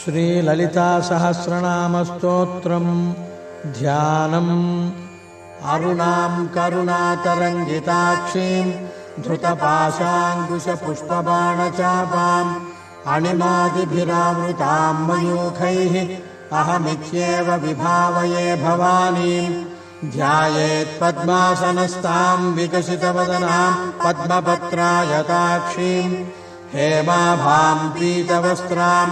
श्रीललितासहस्रनामस्तोत्रम् ध्यानम्। अरुणां करुणातरङ्गिताक्षीं धृतपाशाङ्कुशपुष्पबाणचापाम् अणिमादिभिरावृतां मयूखैः अहमित्येव विभावये भवानीं। ध्यायेत्पद्मासनस्तां विकसितवदनां पद्मपत्रायताक्षीं हेमाभां पीतवस्त्रां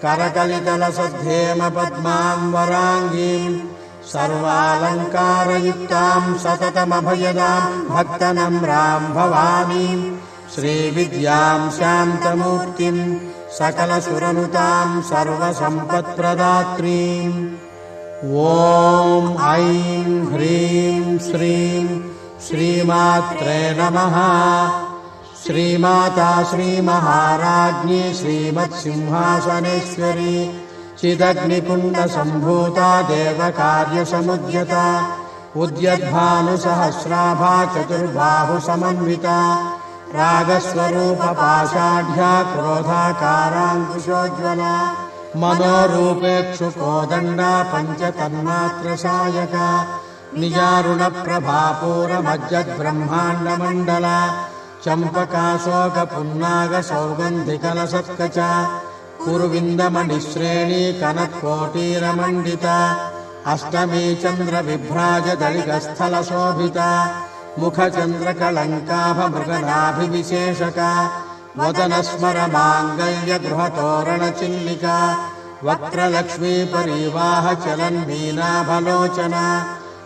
करकलितलसद्धेम पद्मां वराङ्गीं सर्वालङ्कारयुक्तां सततमभयदां भक्तनम्रां भवानीं। श्रीविद्यां शान्तमूर्तिं सकलसुरनुतां सर्वसम्पत्प्रदात्रीम्। ॐ ऐं ह्रीं श्रीं श्रीमात्रे नमः। श्रीमाता श्रीमहाराज्ञी श्रीमत्सिंहासनेश्वरी चिदग्निकुण्डसम्भूता देवकार्यसमुद्यता उद्यद्भानुसहस्राभा चतुर्बाहुसमन्विता रागस्वरूपपाषाढ्या क्रोधाकाराङ्कुशोज्ज्वला मनोरूपेक्षुकोदण्डा पञ्चतन्मात्रसायका निजारुणप्रभापूरमज्जद्ब्रह्माण्डमण्डला चम्पकाशोकपुन्नागसौगन्धिकलसत्कचा कुरुविन्दमणिश्रेणी कनत्कोटीरमण्डिता अष्टमी चन्द्रविभ्राजदलितस्थलशोभिता मुखचन्द्रकलङ्काभमृगनाभिविशेषका वदनस्मरमाङ्गल्यगृहतोरणचिल्लिका वक्त्रलक्ष्मीपरीवाहचलन्मीनाभलोचना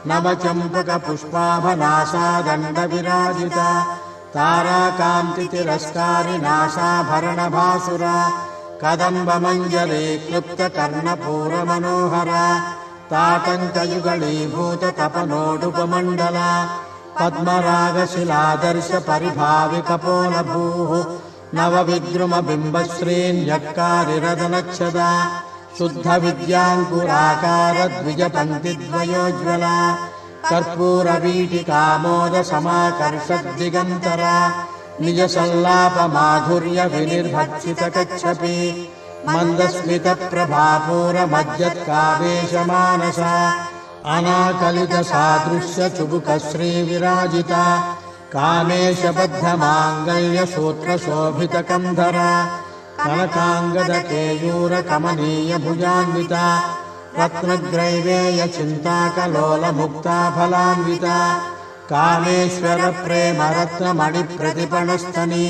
नवचम्पकपुष्पाभनासादण्डविराजिता ताराकान्तितिरस्कारिनाशाभरणभासुरा कदम्बमञ्जरी क्लुप्तकर्णपूरमनोहरा ताटङ्कयुगलीभूततपनोडुपमण्डला पद्मरागशिलादर्शपरिभाविकपोलभूः नवविद्रुमबिम्बश्रीन्यक्कारिरदनच्छदा शुद्धविद्याङ्कुराकारद्विजपङ्क्तिद्वयोज्ज्वला कर्पूरवीटिकामोदसमाकर्षद्दिगन्तरा निजसल्लापमाधुर्यविनिर्भक्षितकच्छपि मन्दस्मितप्रभापूरमज्जत्कावेशमानसा अनाकलितसादृश्यचुबुकश्रीविराजिता कामेशबद्धमाङ्गल्यसूत्रशोभितकन्धरा कनकाङ्गदकेयूरकमनीयभुजान्विता रत्नग्रैवेयचिन्ताकलोलमुक्ताफलान्विता कामेश्वरप्रेमरत्नमणिप्रतिपणस्तनी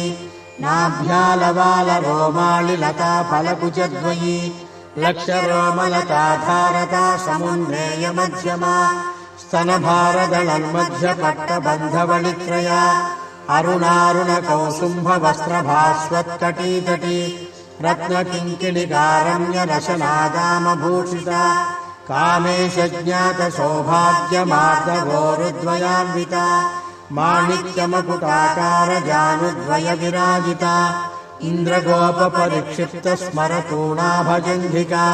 नाभ्यालवालरोमालिलताफलकुचद्वयी लक्षरोमलताधारता समुन्नेयमध्यमा स्तनभारदलन्मध्यपट्टबन्धवलित्रया अरुणारुणकौसुम्भवस्त्रभास्वत्कटीतटी रत्नकिङ्किणिकारम्यरशनादामभूषिता कामेशज्ञातसौभाग्यमार्दगोरुद्वयान्विता माणिक्यमकुटाकारजानुद्वयविराजिता इन्द्रगोपपरिक्षिप्तस्मरतूणाभजङ्घिका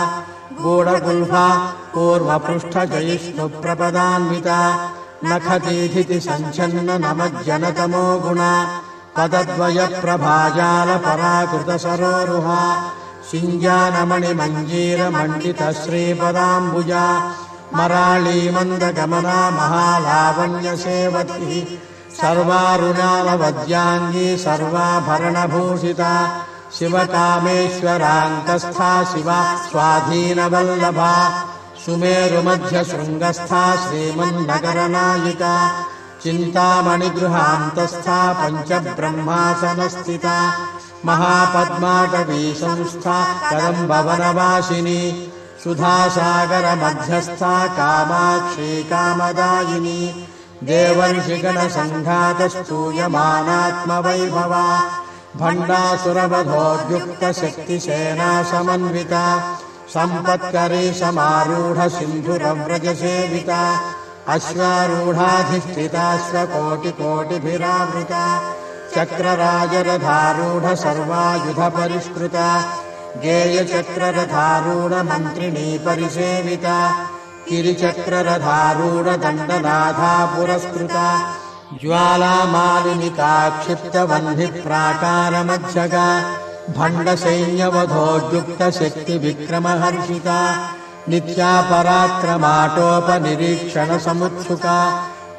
गूढगुल्फा पूर्वपृष्ठजयिष्णुप्रपदान्विता नखतीथितिसञ्छन्ननमज्जनतमो गुणा पदद्वयप्रभाजालपराकृतसरोरुहा शिञ्जानमणिमञ्जीरमण्डितश्रीपदाम्बुजा मराळीमन्दगमना महालावण्यसेवती सर्वारुणालवद्याङ्गी सर्वाभरणभूषिता शिवकामेश्वरान्तस्था शिवा स्वाधीनवल्लभा सुमेरुमध्यशृङ्गस्था श्रीमन्नगरनायिका चिन्तामणिगृहान्तस्था पञ्चब्रह्मासनस्थिता महापद्माटवी संस्था कदम्बवनवासिनी सुधासागरमध्यस्था कामाक्षी कामदायिनी देवर्षिगणसङ्घातस्तूयमानात्मवैभवा भण्डासुरवधोद्युक्तशक्तिसेना समन्विता सम्पत्करी समारूढसिन्धुरव्रजसेविता अश्वारूढाधिष्ठिताश्वकोटिकोटिभिरावृता चक्रराजरथारूढ सर्वायुधपरिष्कृता गेयचक्ररथारूढमन्त्रिणी परिसेविता गिरिचक्ररथारूढदण्डनाथा पुरस्कृता ज्वालामालिनिका क्षिप्तवह्निप्राकारमध्यगा भण्डसैन्यवधोद्युक्तशक्तिविक्रमहर्षिता नित्या पराक्रमाटोपनिरीक्षणसमुत्सुका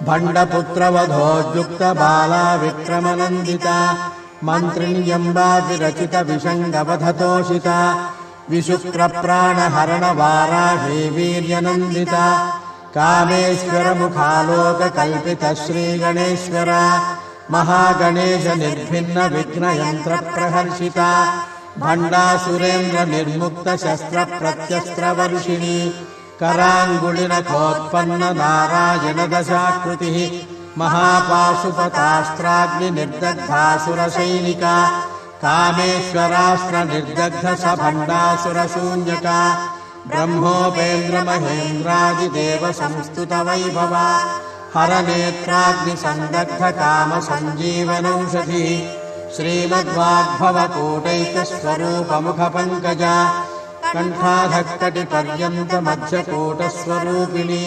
भण्डपुत्रवधोद्युक्तबाला विक्रमनन्दिता मन्त्रिण्यम्बा विरचितविषङ्गवधतोषिता विशुक्रप्राणहरणवाराही वीर्यनन्दिता कामेश्वरमुखालोककल्पितश्रीगणेश्वरा महागणेशनिर्भिन्नविघ्नयन्त्रप्रहर्षिता भण्डासुरेन्द्रनिर्मुक्तशस्त्रप्रत्यस्त्रवर्षिणी कराङ्गुलिनखोत्पन्ननारायणदशाकृतिः महापाशुपतास्त्राग्निनिर्दग्धासुरसैनिका कामेश्वरास्त्रनिर्दग्धसभण्डासुरशून्यका ब्रह्मोपेन्द्रमहेन्द्रादिदेवसंस्तुतवैभवा हरनेत्राग्निसन्दग्धकामसञ्जीवनौषधिः श्रीमद्वाग्भवकूटैकस्वरूपमुखपङ्कजा कण्ठाधक्कटिपर्यन्तमध्यकूटस्वरूपिणी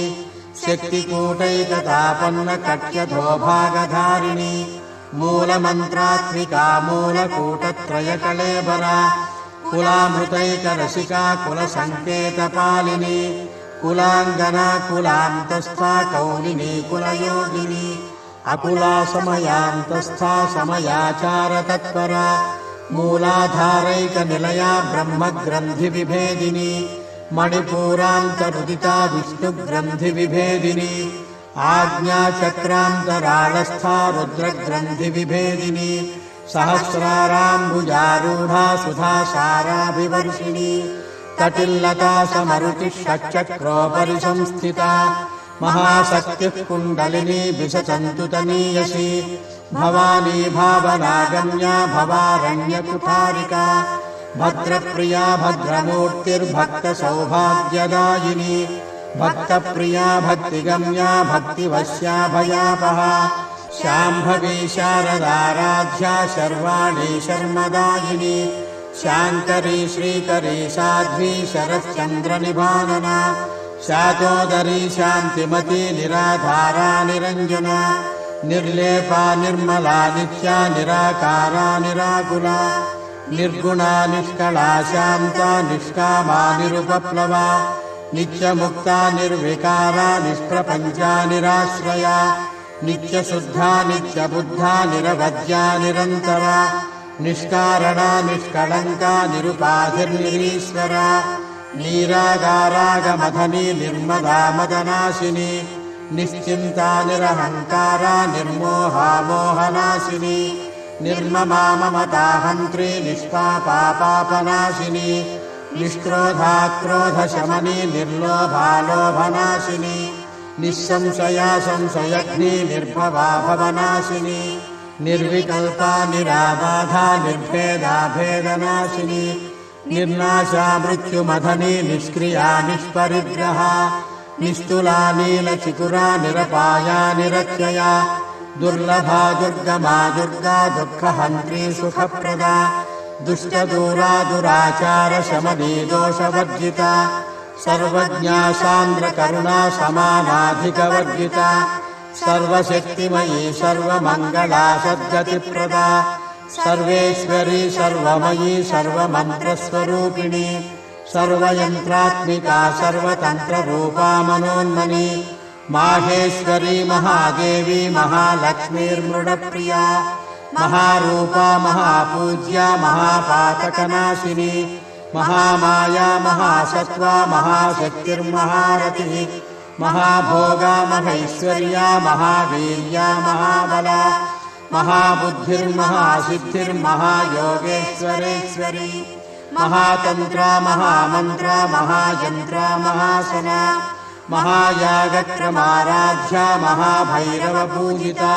शक्तिकूटैकतापन्नकट्यधोभागधारिणी मूलमन्त्रात्मिका मूलकूटत्रयकळेबरा कुलामृतैकरसिका कुलसङ्केतपालिनी कुलाङ्गना कुलान्तस्था कौलिनी कुलयोगिनी अकुला समयान्तस्था समयाचारतत्परा मूलाधारैकनिलया ब्रह्मग्रन्थिविभेदिनी मणिपूरान्तरुदिता विष्णुग्रन्थिविभेदिनी आज्ञाचक्रान्तराळस्था रुद्रग्रन्थिविभेदिनी सहस्राराम्बुजारूढा सुधासाराभिवर्षिणी तटिल्लता समरुचिः षट्चक्रोपरि संस्थिता महाशक्तिः कुण्डलिनी विशचन्तुतनीयसी भवानी भावनागम्या भवारण्यकुठारिका भद्रप्रिया भद्रमूर्तिर्भक्तसौभाग्यदायिनी भक्तप्रिया भक्तिगम्या भक्तिवश्या भयापहा शाम्भवी शारदाराध्या शर्वाणी शर्मदायिनी शाङ्करी श्रीकरी साध्वी शरश्चन्द्रनिभानना शातोदरी शान्तिमती निराधारा निरञ्जना निर्लेपा निर्मला नित्या निराकारा निराकुला निर्गुणा निष्कला शान्ता निष्कामा निरुपप्लवा नित्यमुक्ता निर्विकारा निष्प्रपञ्चा निराश्रया नित्यशुद्धा नित्यबुद्धा निरवध्या निरन्तरा निष्कारणा निष्कलङ्का निरुपाधिर्निरीश्वरा नीरागारागमधनी निर्मदा मदनाशिनी निश्चिन्ता निरहङ्कारा निर्मोहा मोहनाशिनी निर्ममा ममताहन्त्री निष्पापा पापनाशिनी निष्क्रोधा क्रोधशमनी निर्लोभा लोभनाशिनी निःसंशया संशयग्नी निर्भवा भवनाशिनी निर्विकल्पा निराबाधा निर्भेदा भेदनाशिनी निर्नाशा मृत्युमधनी निष्क्रिया निष्परिग्रहा निस्तुला नीलचिकुरा निरपाया निरत्यया दुर्लभा दुर्गमा दुर्गा दुःखहन्त्री सुखप्रदा दुष्टदूरा दुराचार शमनी दोषवर्जिता सर्वज्ञा सान्द्रकरुणा समानाधिकवर्जिता सर्वशक्तिमयी सर्वमङ्गला सद्गतिप्रदा सर्वेश्वरी सर्वमयी सर्वमन्त्रस्वरूपिणी सर्वयन्त्रात्मिका सर्वतन्त्ररूपा मनोन्मनी माहेश्वरी महादेवी महालक्ष्मीर्मृडप्रिया महारूपा महापूज्या महापातकनाशिनी महामाया महासत्त्वा महाशक्तिर्महारतिः महाभोगा महैश्वर्या महावीर्या महाबला महाबुद्धिर्महासिद्धिर्महायोगेश्वरेश्वरी महातन्त्रा महामन्त्रा महायन्त्रा महासना महायागक्रमाराध्या महाभैरवपूजिता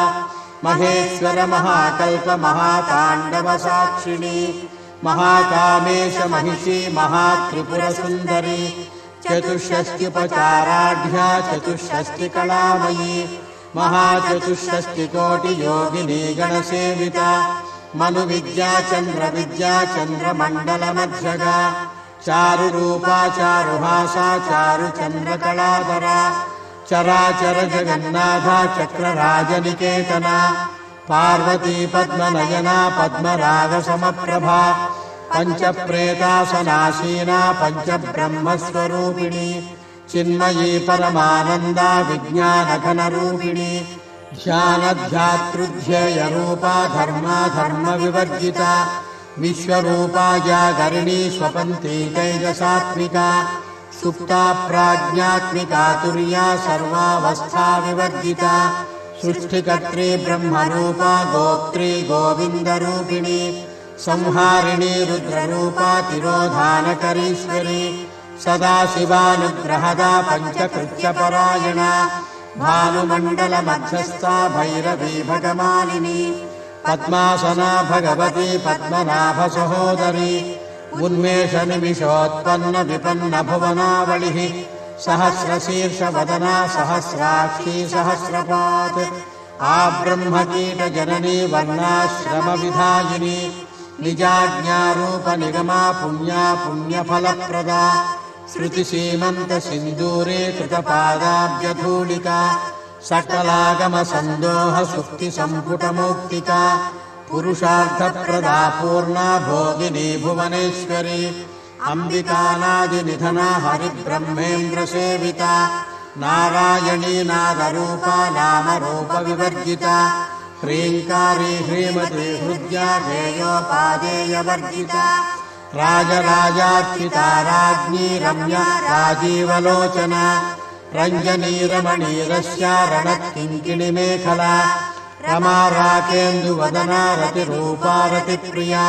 महेश्वर महाकल्प महाताण्डवसाक्षिणी महाकामेश महिषी महात्रिपुरसुन्दरी चतुष्षष्ट्युपचाराढ्या चतुष्षष्टिकलामयी महाचतुष्षष्टिकोटियोगिनी गणसेविता मनुविद्या चन्द्रविद्या चन्द्रमण्डलमध्यगा चारुरूपा चारुहासा चारुचन्द्रकलाधरा चराचर जगन्नाथा चक्रराजनिकेतना पार्वती पद्मनयना पद्मरागसमप्रभा पञ्चप्रेतासनासीना पञ्चब्रह्मस्वरूपिणी चिन्मयी परमानन्दा विज्ञानघनरूपिणी ध्यानध्यातृध्येयरूपा धर्माधर्मविवर्जिता विश्वरूपा जागरिणी स्वपन्ती तेजसात्मिका सुप्ता प्राज्ञात्मिका तुर्या सर्वावस्था विवर्जिता सृष्टिकर्त्री ब्रह्मरूपा गोप्त्री गोविन्दरूपिणी संहारिणी रुद्ररूपा तिरोधानकरीश्वरी सदाशिवानुग्रहदा पञ्चकृत्यपरायणा भानुमण्डलमध्यस्था भैरवी भगमालिनी पद्मासना भगवती पद्मनाभसहोदरी उन्मेषनिमिषोत्पन्न विपन्न भुवनावलिः सहस्रशीर्षवदना सहस्राक्षी सहस्रपात् आब्रह्मकीटजननी वर्णाश्रमविधायिनी निजाज्ञारूपनिगमा पुण्या पुण्यफलप्रदा श्रुतिसीमन्तसिन्दूरे कृतपादाब्जधूलिका सकलागमसन्दोहसुक्तिसम्पुटमौक्तिका पुरुषार्थप्रदा पूर्णा भोगिनी भुवनेश्वरी अम्बिकानादिनिधना हरिब्रह्मेन्द्रसेविता नारायणी नादरूपा नामरूपविवर्जिता ह्रीङ्कारी ह्रीमती हृद्या ध्येयोपादेयवर्जिता राजराजार्चिता राज्ञी रम्या राजीवलोचना रञ्जनी रमणीरस्या रणत्किङ्किणिमेखला रमा राकेन्दुवदना रतिरूपा रतिप्रिया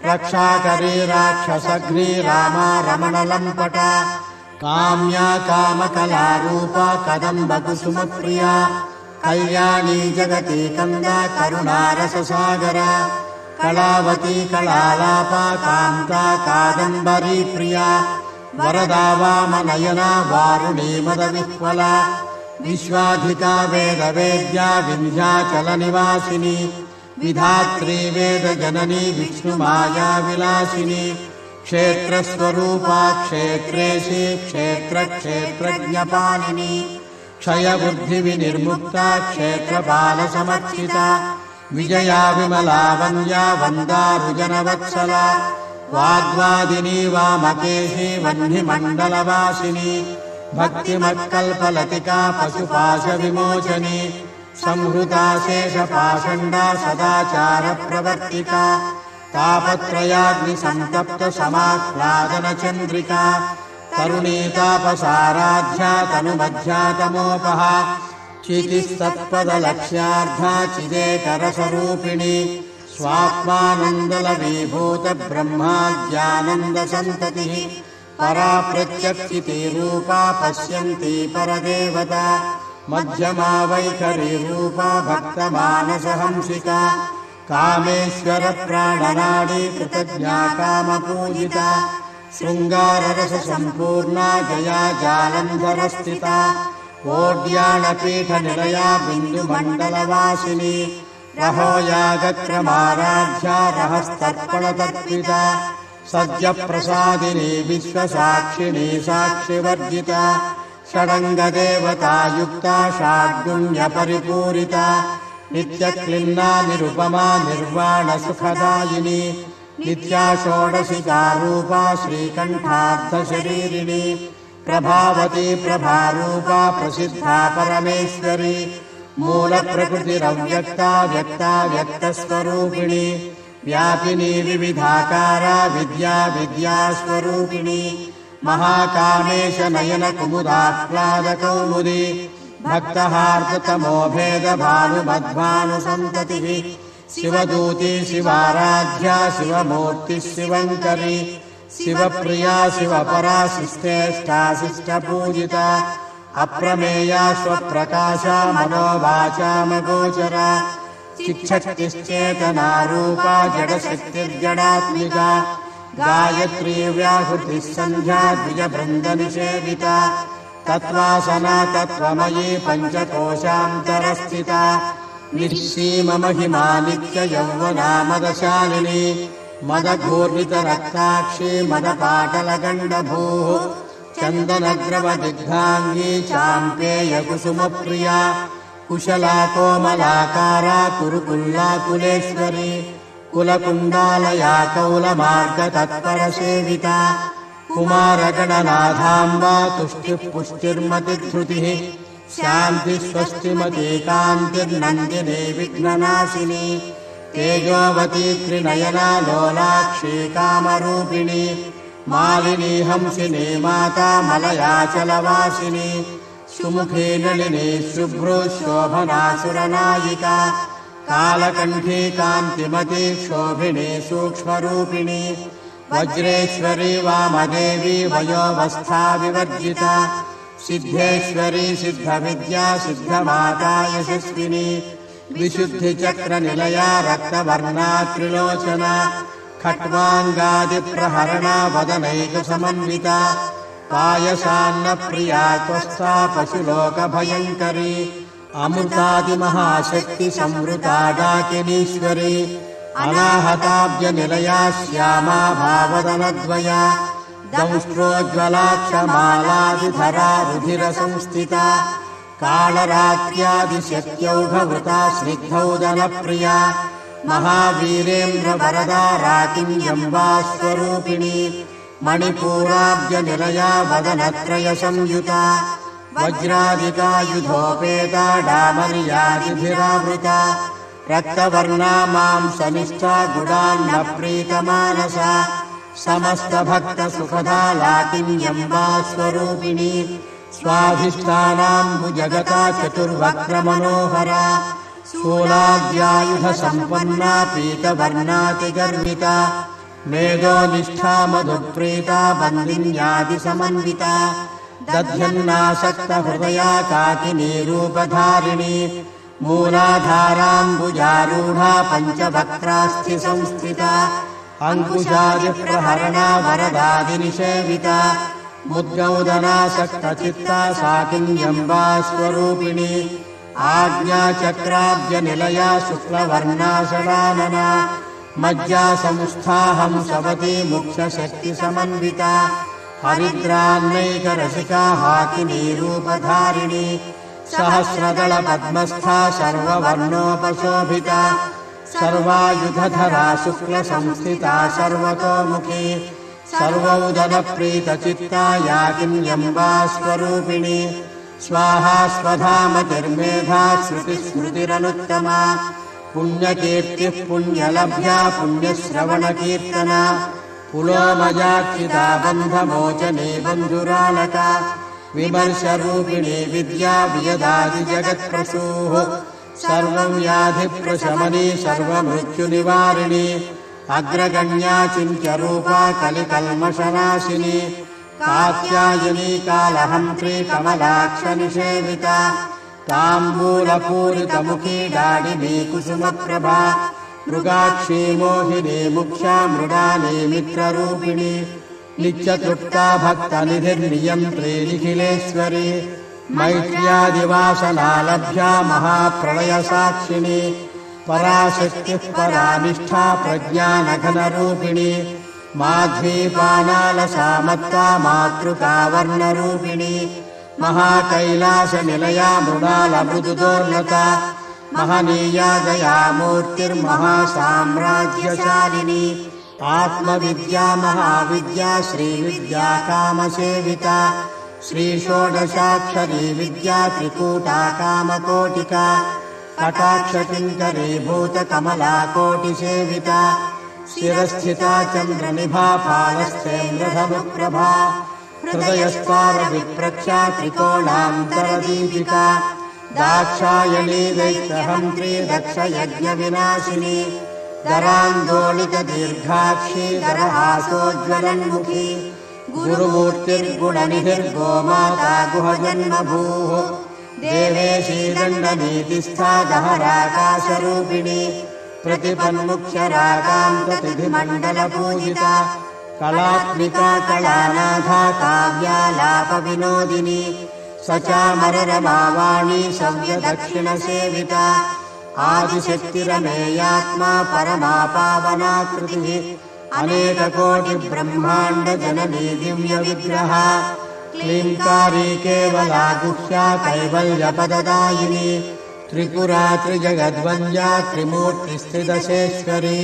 रक्षाकरी राक्षसघ्नी रामा रमणलम्पटा काम्या कामकलारूपा कदम्बकुसुमप्रिया कल्याणी जगती कन्दा करुणारससागरा कलावती कलालापा कान्ता कादम्बरी प्रिया वरदा वामनयना वारुणी मदविह्वला विश्वाधिका वेदवेद्या विन्ध्याचलनिवासिनी विधात्री वेदजननी विष्णुमाया विलासिनी क्षेत्रस्वरूपा क्षेत्रेशी क्षेत्रक्षेत्रज्ञपालिनी क्षयबुद्धिविनिर्मुक्ता क्षेत्रपालसमर्चिता विजया विमला वन्द्या वन्दारुजनवत्सला वाग्वादिनी वामकेशी वह्निमण्डलवासिनी भक्तिमत्कल्पलतिका पशुपाशविमोचनी संहृता शेषपाषण्डा सदाचारप्रवर्तिका तापत्रयाग्निसन्तप्तसमाह्लादनचन्द्रिका तरुणीतापसाराध्या तनुमध्यातमोपः चितिस्तत्पदलक्ष्यार्धा चिदेकरसरूपिणी स्वात्मानन्दलवीभूतब्रह्माद्यानन्दसन्ततिः परा प्रत्यक्षितिरूपा पश्यन्ती परदेवता मध्यमा वैखरीरूपा भक्तमानसहंसिका कामेश्वरप्राणनाडी कृतज्ञा कामपूजिता शृङ्गाररससम्पूर्णा जया जालन्धरस्थिता ओड्याणपीठनिलया बिन्दुमण्डलवासिनी रहोयागक्रमाराध्या रहस्तर्पणतर्पिता सद्यप्रसादिनी विश्वसाक्षिणी साक्षिवर्जिता षडङ्गदेवतायुक्ता षाड्गुण्यपरिपूरिता नित्यक्लिन्ना निरुपमा निर्वाणसुखदायिनी नित्या षोडशिका रूपा श्रीकण्ठार्थशरीरिणी प्रभावती प्रभारूपा प्रसिद्धा परमेश्वरी मूलप्रकृतिरव्यक्ता व्यक्ता व्यक्तस्वरूपिणी व्यापिनी विविधाकारा विद्या विद्यास्वरूपिणी महाकामेश नयन कुमुदाह्लादकौमुदी भक्तहार्दतमो भेदभानुमध्वानुसन्ततिः शिवदूती शिवाराध्या शिवमूर्तिः शिवङ्करी शिवप्रिया शिवपरा शिष्टेष्टाशिष्टपूजिता अप्रमेया स्वप्रकाशा मनोवाचामगोचरा चिच्छक्तिश्चेतनारूपा जडशक्तिर्जडात्मिका गायत्री व्याहृतिः सन्ध्या द्विजबृन्दनिषेविता तत्त्वासना तत्त्वमयी पञ्चकोशान्तरस्थिता निःसीममहिमा नित्ययौवना मदशालिनी मदघूर्णितरक्ताक्षी मदपाटलगण्डभूः चन्दनद्रवदिग्धाङ्गी चाम्पेयकुसुमप्रिया कुशला कोमलाकारा कुरुकुल्लाकुलेश्वरी कुलकुण्डालया कौलमार्गतत्परसेविता कुमारगणनाथाम्बा तुष्टिः पुष्टिर्मतिधृतिः शान्तिः स्वस्तिमती कान्तिर्नन्दिनी विघ्ननाशिनी तेजोवती त्रिनयना लोलाक्षी कामरूपिणी मालिनी हंसिनी माता मलयाचलवासिनी सुमुखी नलिनी शुभ्रू शोभना सुरनायिका कालकण्ठी कान्तिमती शोभिनी सूक्ष्मरूपिणी वज्रेश्वरी वामदेवी वयोवस्था विवर्जिता सिद्धेश्वरी सिद्धविद्या सिद्धमाता यशस्विनी विशुद्धिचक्रनिलया रक्तवर्णा त्रिलोचना खट्वाङ्गादिप्रहरणा वदनैकसमन्विता पायसान्नप्रिया त्वस्ता पशुलोकभयङ्करी अमृतादिमहाशक्तिसंवृता डाकिनीश्वरी अनाहताब्जनिलया श्यामा भावदनद्वया दंष्ट्रोज्ज्वलाक्षमालादिधरा रुधिरसंस्थिता कालरात्र्यादिशक्त्यौघवृता स्निग्धौदनप्रिया महावीरेन्द्रवरदा राकिञ्जम्बा स्वरूपिणी मणिपूराब्जनिलया वदनत्रयसंयुता वज्रादिकायुधोपेता डामर्यादिभिरावृता रक्तवर्णा मांसनिष्ठा गुडान्नप्रीतमानसा समस्तभक्तसुखदा लाकिञ्जम्बा स्वरूपिणी स्वाधिष्ठानाम्बुजगता चतुर्वक्त्रमनोहरा शूलाद्यायुधसम्पन्ना पीतवर्णातिगर्विता मेधोनिष्ठा मधुप्रीता बन्दिन्यादिसमन्विता दध्यन्नासक्तहृदया काकिनी रूपधारिणी मूलाधाराम्बुजारूढा पञ्चवक्त्रास्थिसंस्थिता अङ्कुशादिप्रहरणा वरदादिनिषेविता मुद्गौदनासक्तचित्ता साकिञ्जम्बा स्वरूपिणी आज्ञाचक्राब्जनिलया शुक्लवर्णाषडानना मज्जासंस्थाहंसवती मुख्यशक्तिसमन्विता हरिद्रान्नैकरसिका हाकिनी रूपधारिणी सहस्रदलपद्मस्था सर्ववर्णोपशोभिता सर्वायुधधरा शुक्लसंस्थिता सर्वतोमुखी सर्वौदनप्रीतचित्ता याकिञ्जम्बा स्वरूपिणी स्वाहा स्वधामतिर्मेधा श्रुतिस्मृतिरनुत्तमा पुण्यकीर्तिः पुण्यलभ्या पुण्यश्रवणकीर्तना पुलोमयाक्षिता बन्धमोचने बन्धुरालका विमर्शरूपिणी विद्या वियदादिजगत्प्रसूः सर्वव्याधिप्रशमनी सर्वमृत्युनिवारिणी अग्रगण्या चिन्त्यरूपा कलिकल्मषनाशिनी कात्यायनी कालहन्त्री कमलाक्षनिषेविता ताम्बूलपूरितमुखी डाडिनी कुसुमप्रभा मृगाक्षी मोहिनी मुख्या मृडानी मित्ररूपिणी नित्यतृप्ता भक्तनिधिर्नियन्त्री निखिलेश्वरी मैत्र्यादिवासनालभ्या महाप्रलयसाक्षिणी पराशक्तिः परानिष्ठा प्रज्ञानघनरूपिणी माध्वीपानालसामत्ता मातृकावर्णरूपिणी महाकैलासनिलया मृणालमृदुदोन्नता महनीया दयामूर्तिर्महासाम्राज्यशालिनी आत्मविद्या महाविद्या श्रीविद्या कामसेविता श्रीषोडशाक्षरी विद्या त्रिकूटा कामकोटिका कटाक्षकिङ्करीभूतकमला कोटिसेविता शिरस्थिता चन्द्रनिभा फालश्चेन्द्रधनुप्रभा हृदयस्तारविप्रक्षा त्रिकोणान्तरदीपिका दाक्षायणी दैत्यहन्त्री दक्षयज्ञविनाशिनी दरान्दोलितदीर्घाक्षी दरहासोज्ज्वलन्मुखी गुरुमूर्तिर्गुणनिधिर्गोमाता गुहजन्मभूः देवेशी दण्डनीतिस्था दहराकाशरूपिणी प्रतिपन्मुख्यरागान्ततिथिमण्डलपूजिता कलात्मिका कलानाथा काव्यालापविनोदिनी सचामररमावाणी सव्यदक्षिणसेविता आदिशक्तिरमेयात्मा परमा पावनाकृतिः अनेककोटिब्रह्माण्डजननी दिव्यविग्रहा क्लीङ्कारी केवला गुह्या कैवल्यपददायिनी त्रिपुरा त्रिजगद्वन्द्या त्रिमूर्तिस्त्रिदशेश्वरी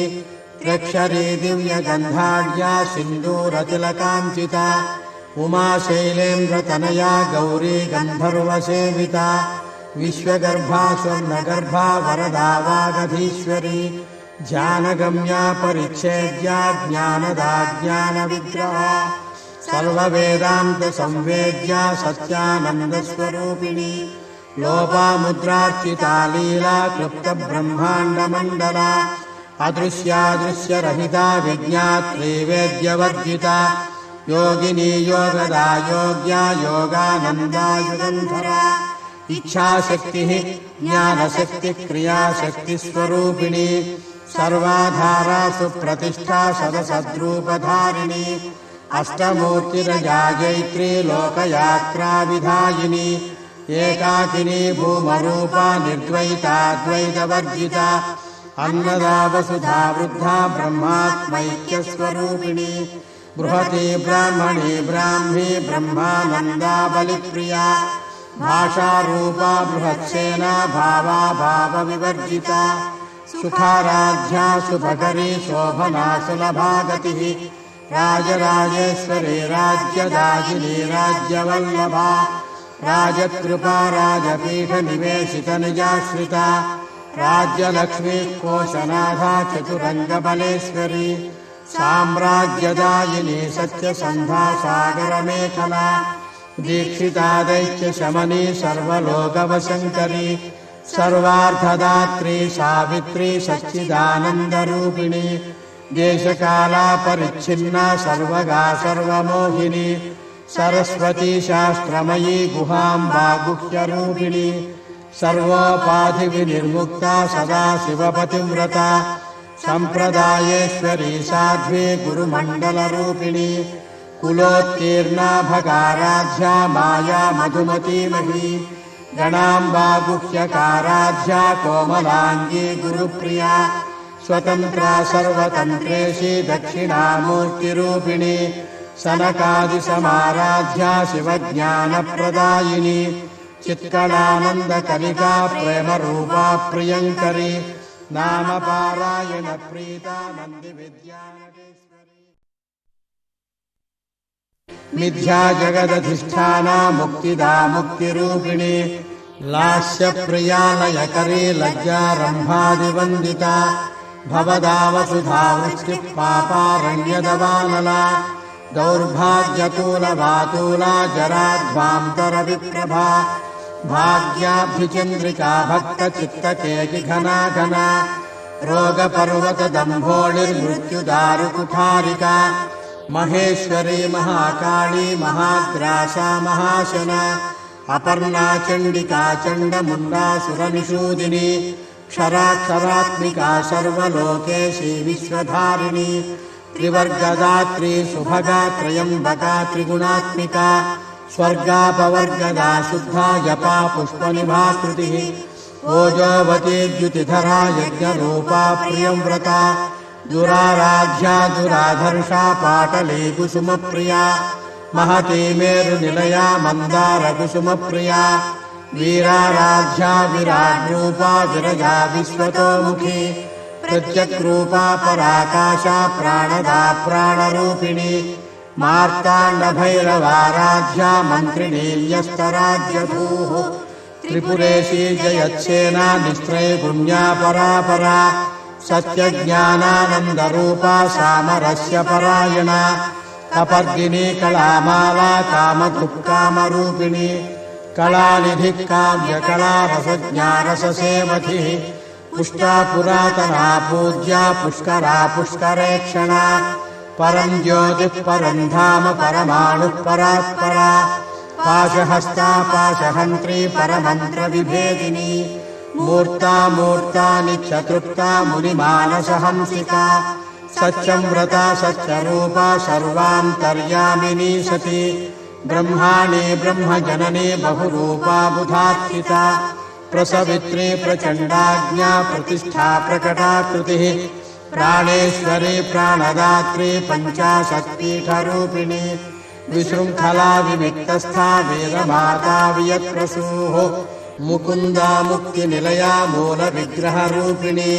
त्र्यक्षरी दिव्यगन्धाढ्या सिन्दूरतिलकाञ्चिता उमा शैलेन्द्रतनया गौरी गन्धर्वसेविता विश्वगर्भा स्वर्णगर्भा वरदा वागधीश्वरी ध्यानगम्या परिच्छेद्या ज्ञानदा ज्ञानविग्रहा सर्ववेदान्तसंवेद्या सत्यानन्दस्वरूपिणी लोपामुद्रार्चिता लीला क्लुप्तब्रह्माण्डमण्डला अदृश्यादृश्यरहिता विज्ञात्री वेद्यवर्जिता योगिनी योगदा योग्या योगानन्दा युगन्धरा इच्छाशक्तिः ज्ञानशक्तिः क्रियाशक्तिस्वरूपिणी सर्वाधारा सुप्रतिष्ठा सदसद्रूपधारिणी अष्टमूर्तिरजाजैत्री लोकयात्राविधायिनी एकाकिनी भूमरूपा निर्द्वैताद्वैतवर्जिता अन्नदा वसुधा वृद्धा ब्रह्मात्मैक्यस्वरूपिणी बृहती ब्राह्मणी ब्राह्मी ब्रह्मानन्दा बलिप्रिया भाषारूपा बृहत्सेना भावा भावविवर्जिता सुखाराध्या शुभकरी शोभना सुलभागतिः राजराजेश्वरी राज्यदायिनी राज्यवल्लभा राजकृपा राजपीठनिवेशितनिजाश्रिता राज्यलक्ष्मी कोशनाथा चतुरङ्गबलेश्वरी साम्राज्यदायिनी सत्यसन्धा सागरमेखला दीक्षिता दैत्यशमनी सर्वलोकवशङ्करी सर्वार्थदात्री सावित्री सच्चिदानन्दरूपिणी देशकाला परिच्छिन्ना सर्वगा सर्वमोहिनी सरस्वती शास्त्रमयी गुहाम्बा गुह्यरूपिणी सर्वोपाधिविनिर्मुक्ता सदा शिवपतिव्रता सम्प्रदायेश्वरी साध्वी गुरुमण्डलरूपिणी कुलोत्तीर्णा भगाराध्या माया मधुमतीमही गणाम्बा गुह्यकाराध्या कोमलाङ्गी गुरुप्रिया स्वतन्त्रा सर्वतन्त्रेशी दक्षिणामूर्तिरूपिणी सनकादिसमाराध्या शिवज्ञानप्रदायिनी चित्कलानन्दकलिका प्रेमरूपा प्रियङ्करी नामपारायणप्रीता नन्दिविद्यानटेश्वरी मिथ्या जगदधिष्ठाना मुक्तिदा मुक्तिरूपिणी लास्यप्रिया लयकरी लज्जारम्भादिवन्दिता भवदा वसुधा वृष्टिः पापारण्यदवानला दौर्भाग्यतूलवातूला जराध्वान्तरविप्रभा भाग्याभिचन्द्रिका भक्तचित्तकेकिघना घना रोगपर्वतदम्भोळिर्मृत्युदारुकुठारिका महेश्वरी महाकाली महाग्रासा महाशना अपर्णा चण्डिका चण्डमुण्डासुरनिषूदिनी क्षराक्षरात्मिका सर्वलोकेशी विश्वधारिणी त्रिवर्गदात्री सुभगा त्रयम्बका त्रिगुणात्मिका स्वर्गापवर्गदा शुद्धा जपा पुष्पनिभाकृतिः ओजोवती द्युतिधरा यज्ञरूपा प्रियव्रता दुराराध्या दुराधर्षा पाटली कुसुमप्रिया महती मेरुनिलया मन्दारकुसुमप्रिया वीराराध्या विराड्रूपा विरजा विश्वतोमुखी प्रत्यक्रूपा पराकाशा प्राणदा प्राणरूपिणी मार्ताण्डभैरवाराध्या मन्त्रिणी न्यस्तराज्यधूः त्रिपुरेशी जयच्छेना निस्त्रैगुण्या परापरा सत्यज्ञानानन्दरूपा सामरस्यपरायणा कपर्दिनी कलामाला कामधुक्कामरूपिणी कलानिधिः काव्यकला रसज्ञारससेवधिः पुष्टा पुरातना पूज्या पुष्करा पुष्करेक्षणा परं ज्योतिः परं धाम परमाणुः परात्परा पाशहस्ता पाशहन्त्री परमन्त्रविभेदिनी मूर्ता मूर्तानि चतुर्था मुनिमानसहंसिका सत्यव्रता सत्यरूपा सर्वान्तर्यामिनी सती ब्रह्माणी ब्रह्मजननी बहुरूपा बुधार्थिता प्रसवित्री प्रचण्डाज्ञा प्रतिष्ठा प्रकटाकृतिः प्राणेश्वरी प्राणदात्री पञ्चाशत्पीठरूपिणी विशृङ्खला विविक्तस्था वीरमाता वियत्प्रसूः मुकुन्दा मुक्तिनिलया मूलविग्रहरूपिणी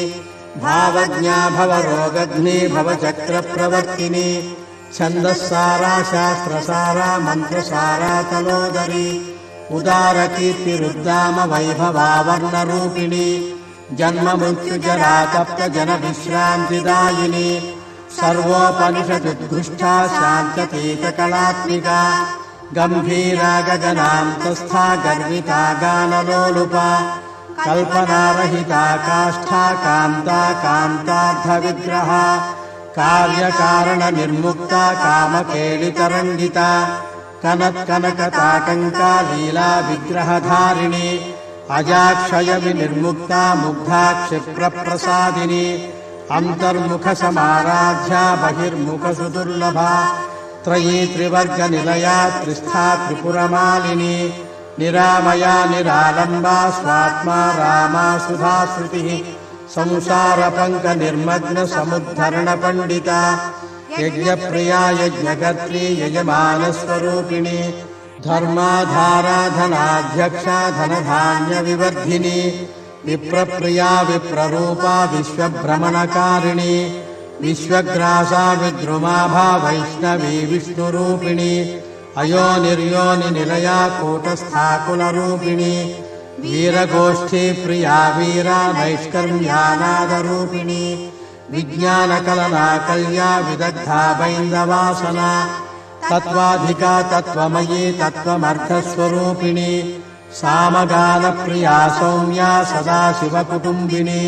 भावज्ञा भवरोगग्नी भवचक्रप्रवर्तिनी छन्दस्सारा शास्त्रसारा मन्त्रसारा तलोदरी उदारकीर्तिरुद्दाम वैभवावर्णरूपिणी जन्ममृत्युजरा तप्तजनविश्रान्तिदायिनी सर्वोपनिषदुद्घुष्टा शान्ततीतकलात्मिका गम्भीरा गगनान्तस्था गर्विता गानलोलुपा कल्पनारहिता काष्ठा कान्ता कान्तार्थविग्रहा कार्यकारणनिर्मुक्ता कामकेलितरङ्गिता कनत्कनकताटङ्का लीला विग्रहधारिणी अजाक्षयविनिर्मुक्ता मुग्धा क्षिप्रप्रसादिनी अन्तर्मुखसमाराध्या बहिर्मुखसुदुर्लभा त्रयी त्रिवर्गनिलया त्रिस्था त्रिपुरमालिनी निरामया निरालम्बा स्वात्मा रामा सुधाश्रुतिः संसारपङ्कनिर्मग्नसमुद्धरणपण्डिता यज्ञप्रिया यज्ञकर्त्री यजमानस्वरूपिणी धर्माधारा धनाध्यक्षा धनधान्यविवर्धिनी विप्रप्रिया विप्ररूपा विश्वभ्रमणकारिणी विश्वग्रासा विद्रुमाभा वैष्णवी विष्णुरूपिणी अयोनिर्योनिनिलया कूटस्था कुलरूपिणी वीरगोष्ठी प्रिया वीरा नैष्कर्म्यानादरूपिणी विज्ञानकलना कल्या विदग्धा बैन्दवासना तत्त्वाधिका तत्त्वमयी तत्त्वमर्थस्वरूपिणी सामगानप्रिया सौम्या सदाशिवकुटुम्बिनी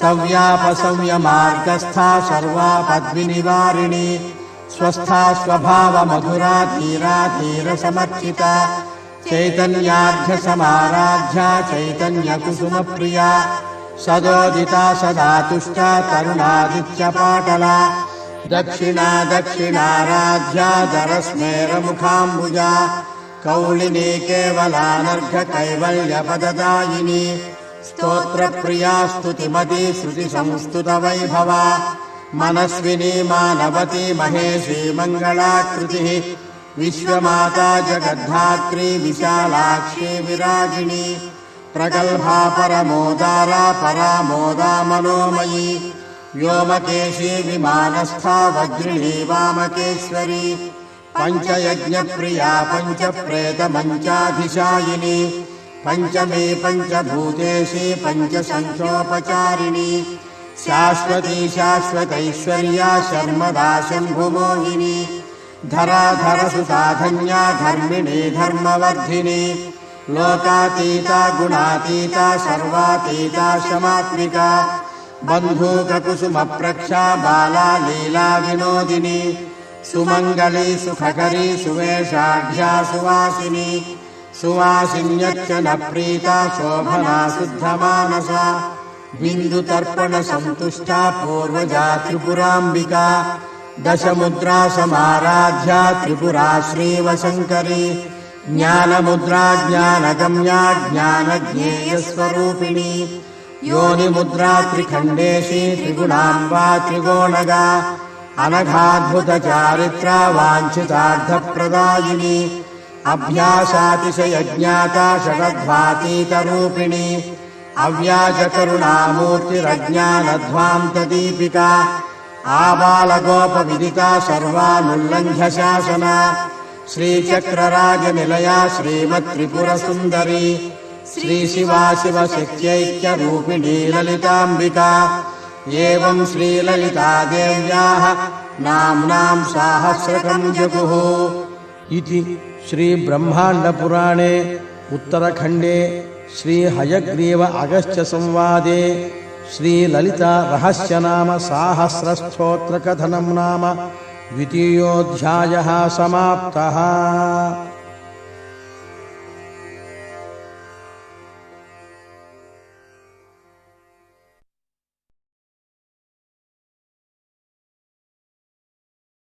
सव्यापसव्यमार्गस्था सर्वापद्विनिवारिणी स्वस्था स्वभावमधुरा धीरा धीरसमर्चिता चैतन्यार्घ्यसमाराध्या चैतन्यकुसुमप्रिया सदोदिता सदा तुष्टा तरुणादित्यपाटला दक्षिणा दक्षिणाराध्या दरस्मेरमुखाम्बुजा कौलिनी केवलानर्घकैवल्यपददायिनी स्तोत्रप्रिया स्तुतिमती श्रुतिसंस्तुतवैभवा मनस्विनी मानवती महेशी मङ्गलाकृतिः विश्वमाता जगद्धात्री विशालाक्षी विरागिणी प्रगल्भा परमोदारा परामोदा मनोमयी व्योमकेशी विमानस्था वज्रिणी वामकेश्वरी पञ्चयज्ञप्रिया पञ्चप्रेतमञ्चाधिशायिनी पञ्चमी पञ्चभूतेशी पञ्चसङ्ख्योपचारिणी शाश्वती शाश्वतैश्वर्या शर्मदा शम्भुमोहिनी धराधरसुताधन्या धर्मिणी धर्मवर्धिनी लोकातीता गुणातीता सर्वातीता शमात्मिका बन्धूककुसुमप्रक्षा बाला लीला विनोदिनी सुमङ्गली सुखकरी सुवेशाढ्या सुवासिनी सुवासिन्यर्चनप्रीता शोभना शुद्धमानसा बिन्दुतर्पणसन्तुष्टा पूर्वजा त्रिपुराम्बिका दशमुद्रा समाराध्या त्रिपुरा श्रीवशङ्करी ज्ञानमुद्रा ज्ञानगम्या ज्ञानज्ञेयस्वरूपिणी योनिमुद्रा त्रिखण्डेशी त्रिगुणाम्बा त्रिगोणगा अनघाद्भुतचारित्रा वाञ्छितार्थप्रदायिनी अभ्यासातिशयज्ञाता षडध्वातीतरूपिणी अव्याजकरुणामूर्तिरज्ञानध्वान्तदीपिका आबालगोपविदिता सर्वानुल्लङ्घ्य शासना श्रीचक्रराजनिलया श्रीमत्त्रिपुरसुन्दरी श्रीशिवा शिवशक्त्यैक्यरूपिणी ललिताम्बिका एवं श्रीललितादेव्याः नाम्नां साहस्रकं जगुः इति श्रीब्रह्माण्डपुराणे उत्तरखण्डे श्रीहयग्रीव अगस्त्य संवादे श्रीललिता रहस्यनाम साहस्रस्तोत्रकथनं नाम द्वितीयोऽध्यायः समाप्तः।